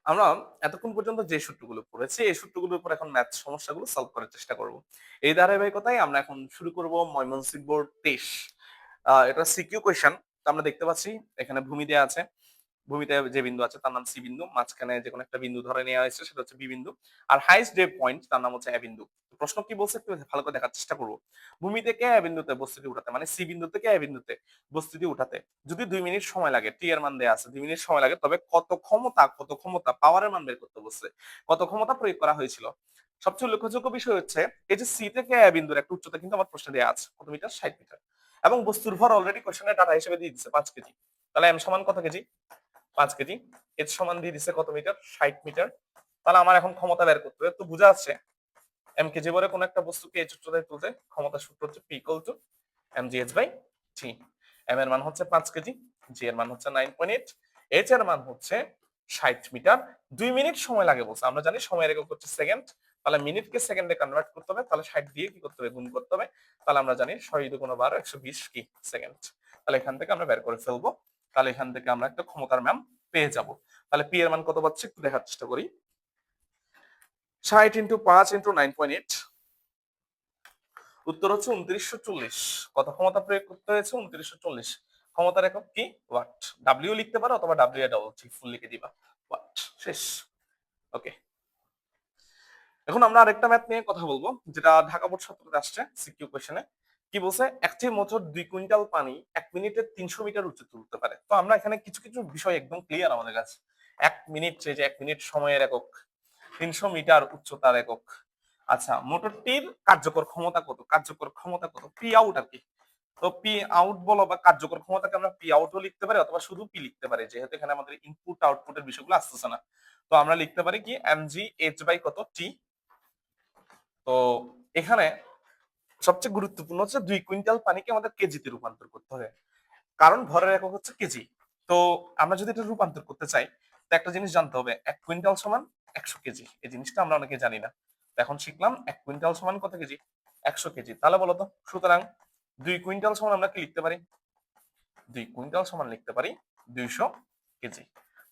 আমরা এতক্ষণ পর্যন্ত যে সূত্রগুলো পড়েছি এই সূত্রগুলোর উপর এখন ম্যাথ সমস্যাগুলো সলভ করার চেষ্টা করব। এই ধারাবাহিকতায় আমরা এখন শুরু করব ময়মনসিংহ বোর্ড 23। এটা সিকিউ কোয়েশ্চেন। তো আমরা দেখতে পাচ্ছি এখানে ভূমি দেওয়া আছে। ভূমিতে যে বিন্দু আছে তার নাম সি বিন্দু, মাঝখানে যে কোনো একটা বিন্দু ধরে নেওয়া হয়েছে সেটা হচ্ছে বি বিন্দু, আর হাইস্ট যে পয়েন্ট তার নাম হচ্ছে এ বিন্দু। তো প্রশ্ন কি বলছে একটু ভালো করে দেখার চেষ্টা করব। ভূমি থেকে এ বিন্দুতে বস্তুটি উঠাতে, মানে সি বিন্দু থেকে এ বিন্দুতে বস্তুটি উঠাতে যদি 2 মিনিট সময় লাগে, টি এর মান দেওয়া আছে 2 মিনিট সময় লাগে, তবে কত ক্ষমতা পাওয়ারের মান বের করতে বলছে, কত ক্ষমতা প্রয়োগ করা হয়েছিল। সবচেয়ে উল্লেখযোগ্য বিষয় হচ্ছে এই যে সি থেকে এ বিন্দুর একটা উচ্চতা কিন্তু আমার প্রশ্নে দেওয়া আছে কত মিটার, 60 মিটার, এবং বস্তুর ভর অলরেডি কোশ্চেনের ডাটা হিসেবে দিয়ে দিচ্ছে 5 কেজি। তাহলে এম সমান কত কেজি? 5 কেজি। এর সমান দিয়ে দিচ্ছে কত মিটার? 60 মিটার। তাহলে আমার এখন ক্ষমতা বের করতে হবে। তো বোঝা যাচ্ছে এম কেজি ভরে কোন একটা বস্তুকে এইচ উচ্চতায় তুলতে ক্ষমতা সূত্র হচ্ছে P equal to M G H by T. M এর মান হচ্ছে 5 কেজি, জি এর মান হচ্ছে 9.8, এইচ এর মান হচ্ছে 60 মিটার। 2 মিনিট সময় লাগে বলছে, আমরা জানি সময়ের একক হচ্ছে সেকেন্ড। তাহলে মিনিটকে সেকেন্ডে কনভার্ট করতে হবে, তাহলে 60 দিয়ে কি করতে হবে? গুণ করতে হবে। তাহলে আমরা জানি 6×12 120 কি সেকেন্ড। তাহলে এখান থেকে আমরা বের করে ফেলবো। তাহলে এখান থেকে আমরা একটা ক্ষমতার মান পেয়ে যাব। তাহলে পি এর মান কত পাচ্ছি একটু দেখার চেষ্টা করি। 60 × 5 × 9.8, উত্তর হচ্ছে 2940। কত ক্ষমতা প্রয়োগ করতে হয়েছে? 2940। ক্ষমতার একক কি? ওয়াট। ডাব্লিউ লিখতে পারো অথবা ডাব্লিউ এ ডবল টি ফুল লিখে দিবা, ওয়াট। শেষ। ওকে, এখন আমরা আরেকটা ম্যাথ নিয়ে কথা বলবো যেটা ঢাকা বোর্ড সূত্রতে আসছে সিকিউ কোশ্চেনে। কি বলছে? একটি মোটর 2 কুইন্টাল পানি 1 মিনিটে 300 মিটার উচ্চতা তুলতে পারে। তো আমরা এখানে কিছু কিছু বিষয় একদম ক্লিয়ার আমাদের কাছে। 1 মিনিট, যে 1 মিনিট সময়ের একক, 300 মিটার উচ্চতার একক। আচ্ছা, মোটরটির কার্যকর ক্ষমতা কত? কার্যকর ক্ষমতা কত? পি আউট আর কি। তো পি আউট বলো বা কার্যকর ক্ষমতাকে আমরা পি আউটও লিখতে পারি অথবা শুধু পি লিখতে পারি, যেহেতু এখানে আমাদের ইনপুট আউটপুটের বিষয়গুলো আসতেছে না। তো আমরা লিখতে পারি কি এম জি এইচ বাই কত টি। তো এখানে সবচেয়ে গুরুত্বপূর্ণ হচ্ছে 2 কুইন্টাল পানিকে আমাদের কেজিতে রূপান্তর করতে হবে, কারণ ভরের একক হচ্ছে কেজি। তো আমরা যদি এটা রূপান্তর করতে চাই, তো একটা জিনিস জানতে হবে 1 কুইন্টাল সমান 100 কেজি। এই জিনিসটা আমরা অনেকে জানি না। তো এখন শিখলাম 1 কুইন্টাল সমান কত কেজি? 100 কেজি। তাহলে বলো তো, সুতরাং 2 কুইন্টাল সমান আমরা কি লিখতে পারি? 2 কুইন্টাল সমান লিখতে পারি 200 কেজি।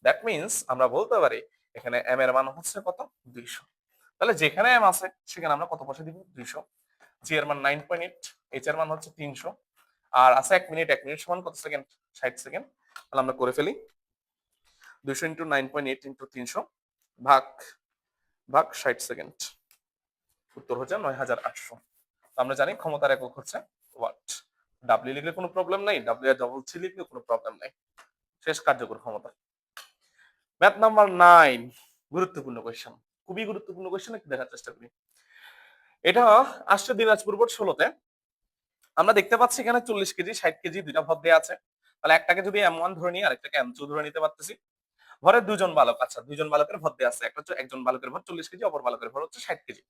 দ্যাট মিনস আমরা বলতে পারি এখানে এম এর মান হচ্ছে কত? 200। তাহলে যেখানে এম আছে সেখানে আমরা কত বসে দিব? 200। জি এর মান 9.8, এইচ এর মান হচ্ছে 300, আর আছে 1 মিনিট। 1 মিনিট সমান কত সেকেন্ড? 60 সেকেন্ড। তাহলে আমরা করে ফেলি 200 ইন্টু 9.8 ইন্টু 300 ভাগ ভাগ 60 সেকেন্ড, উত্তর হচ্ছে 9800। আমরা জানি ক্ষমতার একক হচ্ছে ওয়াট। ডাব্লিউ লিখলে কোনো প্রবলেম নাই, ডাব্লিউ এর ডবল সি লিখলে কোনো প্রবলেম নাই। শেষ কার্যকর ক্ষমতা। ম্যাথ নাম্বার 9, গুরুত্বপূর্ণ কোয়েশ্চেন, খুবই গুরুত্বপূর্ণ কোয়েশ্চেন, একটু দেখার চেষ্টা করি। এটা আসছে দিনাজপুর বোর্ড 16-তে। আমরা দেখতে পাচ্ছি এখানে 40 কেজি 60 কেজি দুইটা ভর দেওয়া আছে। তাহলে একটাকে যদি এম1 ধরে নিই, আরেকটাকে এম2 ধরে নিতে পারতেছি। ভরে দুজন বালক, আচ্ছা দুজন বালকের ভর দেওয়া আছে, একটা হচ্ছে একজন বালকের ভর 40 কেজি, অপর বালকের ভর হচ্ছে 60 কেজি।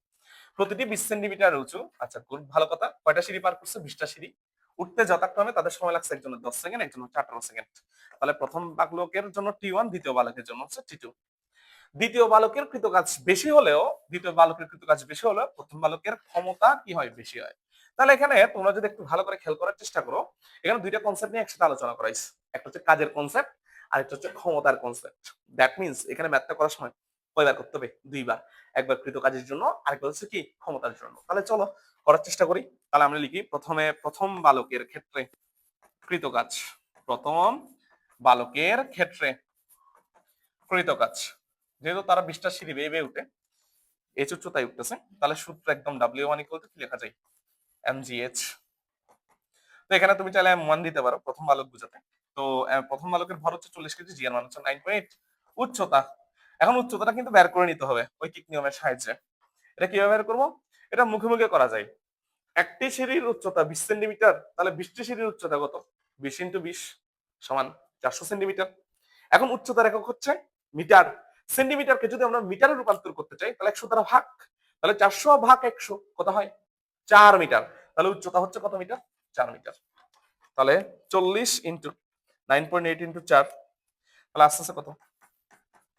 প্রতিটি 20 সেন্টিমিটার উঁচু। আচ্ছা খুব ভালো কথা, কয়টা সিঁড়ি পার করছে? 20টা সিঁড়ি। উঠতে যথাক্রমে তাদের সময় লাগছে একজনের 10 সেকেন্ড, একজনের 18 সেকেন্ড। তাহলে প্রথম বালকের জন্য টি1, দ্বিতীয় বালকের জন্য হচ্ছে টি2। দ্বিতীয় বালকের কৃতকাজ বেশি হলেও, দ্বিতীয় বালকের কৃতকাজ বেশি হলেও প্রথম বালকের ক্ষমতা কি হয়? বেশি হয়। তাহলে এখানে তোমরা যদি একটু ভালো করে খেয়াল করার চেষ্টা করো, এখানে দুইটা কনসেপ্ট নিয়ে একসাথে আলোচনা করা হয়েছে। একটা হচ্ছে কাজের কনসেপ্ট, আর একটা হচ্ছে ক্ষমতার কনসেপ্ট। দ্যাট মিনস এখানে ম্যাথটা করার সময় কয়বার করতে হবে? দুইবার। একবার কৃতকাজের জন্য, আরেকবার হচ্ছে কি? ক্ষমতার জন্য। তাহলে চলো করার চেষ্টা করি। তাহলে আমরা লিখি প্রথমে প্রথম বালকের ক্ষেত্রে কৃতকাজ, প্রথম বালকের ক্ষেত্রে কৃতকাজ। যেহেতু তারা 20টা সিঁড়ি বেয়ে বেয়ে উঠে এইচ উচ্চতায় উঠতেছে, তাহলে সূত্র একদম ডাব্লিউ ওয়ান ইকুয়াল টু কি লেখা যায়? M G H. তো এখানে তুমি চাইলে এম1 দিতে পারো প্রথম বালক বুঝাতে। তো প্রথম বালকের ভর হচ্ছে 40 কেজি, জি এর মান হচ্ছে 9.8। উচ্চতা, এখন উচ্চতাটা কিন্তু বের করে নিতে হবে ঐকিক নিয়মের সাহায্যে। এটা কিভাবে বের করবো? এটা মুখে মুখে করা যায়। একটি সিঁড়ির উচ্চতা 20 সেন্টিমিটার, তাহলে 20টি সিঁড়ির উচ্চতা কত? 20 × 20 সমান 400 সেন্টিমিটার। এখন উচ্চতার একক হচ্ছে মিটার। সেন্টিমিটারকে যদি আমরা মিটারে রূপান্তর করতে চাই, তাহলে 100 দ্বারা ভাগ। তাহলে 400 ভাগ 100 কত হয়? 4 মিটার। তাহলে উচ্চতা হচ্ছে কত মিটার? 4 মিটার। তাহলে 40 × 9.8 × 4, তাহলে আস্তে আস্তে কত?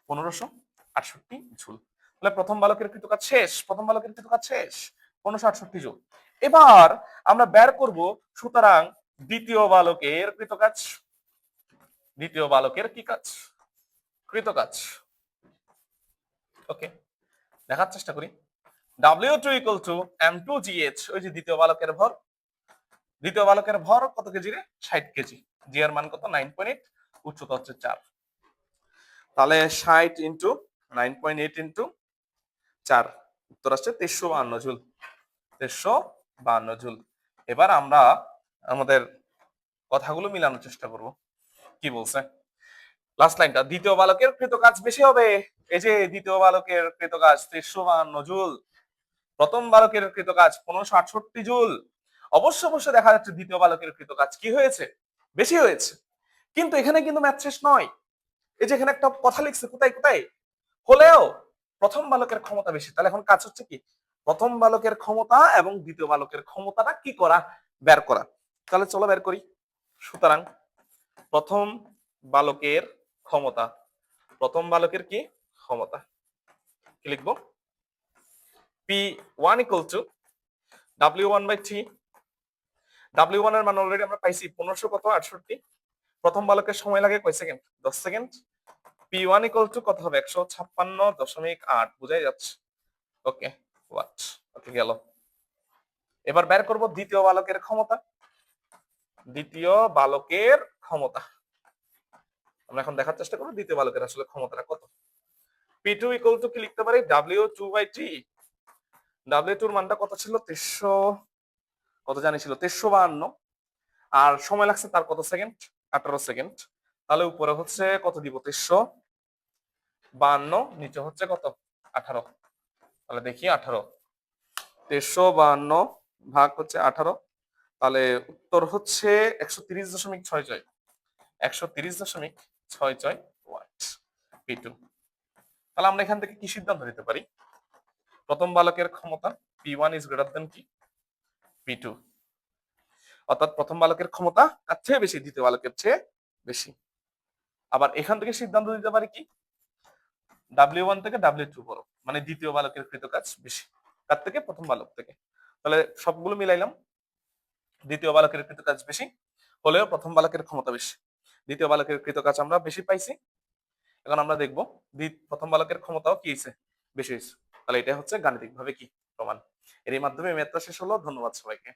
1568 জুল। তাহলে প্রথম বালকের কৃতকাজ শেষ, প্রথম বালকের কৃতকাজ শেষ, 1568 জুল। এবার আমরা বের করব সুতরাং দ্বিতীয় বালকের কৃতকাজ। দ্বিতীয় বালকের কি কাজ? কৃতকাজ। ওকে, দেখার চেষ্টা করি। W2 ইকুয়াল টু M2GH, ওই যে দ্বিতীয় বালকের ভর। দ্বিতীয় বালকের ভর কত কেজি রে? 60 কেজি। জি এর মান কত? 9.8, উচ্চতা হচ্ছে 4। তাহলে 60 ইন্টু 9.8 ইন্টু 4, উত্তর আসছে 1352 জুল। 1352 জুল। এবার আমরা আমাদের কথাগুলো মিলানোর চেষ্টা করব। কি বলছে লাস্ট লাইনটা? দ্বিতীয় বালকের কৃত কাজ বেশি হবে। এই যে দ্বিতীয় বালকের কৃত কাজ 1352 জুল, প্রথম বালকের কৃত কাজ 1568 জুল। অবশ্য অবশ্য দেখা যাচ্ছে দ্বিতীয় বালকের কৃত কাজ কি হয়েছে? বেশি হয়েছে। কিন্তু এখানে কিন্তু ম্যাথ শেষ নয়। এই যে এখানে একটা কথা লিখছে, কোথায় কোথায় হলেও প্রথম বালকের ক্ষমতা বেশি। তাহলে এখন কাজ হচ্ছে কি? প্রথম বালকের ক্ষমতা এবং দ্বিতীয় বালকের ক্ষমতাটা কি করা? বের করা। তাহলে চলো বের করি। সুতরাং প্রথম বালকের ক্ষমতা, প্রথম বালকের কি ক্ষমতা, কি লিখবো? P1 equal to W1/T। W1 এর মান অলরেডি আমরা পাইছি 1568। প্রথম বালকের সময় লাগে কয় second? 10 second. P1 equal to কত হবে? 156.8, বুঝাই যাচ্ছে। ওকে, ওয়াট। ওকে, গেল। এবার বের করব দ্বিতীয় বালকের ক্ষমতা। দ্বিতীয় বালকের ক্ষমতা আমরা এখন দেখার চেষ্টা করব দ্বিতীয় বালকের আসলে ক্ষমতাটা কত। P2 ইকুয়াল টু কি লিখতে পারি? W2/T। W2 এর মানটা কত ছিল? 300, কত জানি ছিল? 352। আর সময় লাগছে তার কত সেকেন্ড? 18 সেকেন্ড। তাহলে উপরে হচ্ছে কত দিব? 352, নিচে হচ্ছে কত? 18। তাহলে দেখি 18, 352 ভাগ হচ্ছে 18, তাহলে উত্তর হচ্ছে 130.66। 130.66 ওয়াট। P2। তাহলে আমরা এখান থেকে কি সিদ্ধান্ত নিতে পারি? প্রথম বালকের ক্ষমতা P1 ইজ গ্রেটার দেন কি? P2। অর্থাৎ প্রথম বালকের ক্ষমতা তার চেয়ে বেশি, দ্বিতীয় বালকের চেয়ে বেশি। আবার এখান থেকে সিদ্ধান্ত দিতে পারি কি? W1 থেকে W2 বড়, মানে দ্বিতীয় বালকের কৃত কাজ বেশি তার থেকে প্রথম বালক থেকে। তাহলে সবগুলো মিলাইলাম। দ্বিতীয় বালকের কৃত কাজ বেশি হলেও প্রথম বালকের ক্ষমতা বেশি। দ্বিতীয় বালকের কৃত কাজ আমরা বেশি পাইছি। এখন আমরা দেখবো প্রথম বালকের ক্ষমতাও কি হয়েছে? বেশি হয়েছে। তাহলে এটা হচ্ছে গাণিতিক ভাবে কি প্রমাণ। এর মাধ্যমে ম্যাথটা শেষ হলো। ধন্যবাদ সবাইকে।